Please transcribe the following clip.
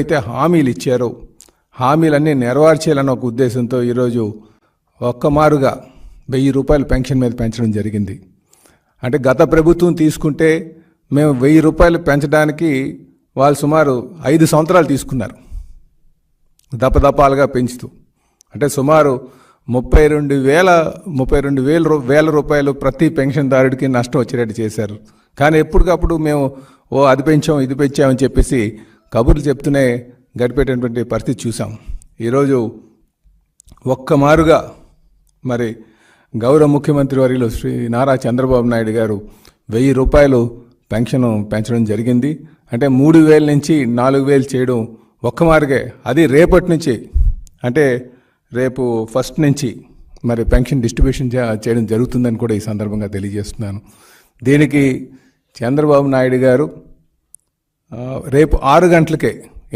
అయితే హామీలు ఇచ్చారో హామీలన్నీ నెరవేర్చేయాలన్న ఒక ఉద్దేశంతో ఈరోజు ఒక్కమారుగా 1000 రూపాయలు పెన్షన్ మీద పెంచడం జరిగింది. అంటే గత ప్రభుత్వం తీసుకుంటే మేము 1000 రూపాయలు పెంచడానికి వాళ్ళు సుమారు 5 సంవత్సరాలు తీసుకున్నారు, దపదపాలుగా పెంచుతూ. అంటే సుమారు 32,000 రూపాయలు ప్రతి పెన్షన్దారుడికి నష్టం వచ్చేటట్టు చేశారు. కానీ ఎప్పటికప్పుడు మేము అది పెంచాం ఇది పెంచామని చెప్పేసి కబుర్లు చెప్తూనే గడిపేటటువంటి పరిస్థితి చూసాం. ఈరోజు ఒక్కమారుగా మరి గౌరవ ముఖ్యమంత్రి వర్యులు శ్రీ నారా చంద్రబాబు నాయుడు గారు 1000 రూపాయలు పెన్షన్ పెంచడం జరిగింది. అంటే 3,000 నుంచి 4,000 చేయడం ఒక్కమారుగే. అది రేపటి నుంచి, అంటే రేపు 1 నుంచి మరి పెన్షన్ డిస్ట్రిబ్యూషన్ చేయడం జరుగుతుందని కూడా ఈ సందర్భంగా తెలియజేస్తున్నాను. దీనికి చంద్రబాబు నాయుడు గారు రేపు 6 గంటలకే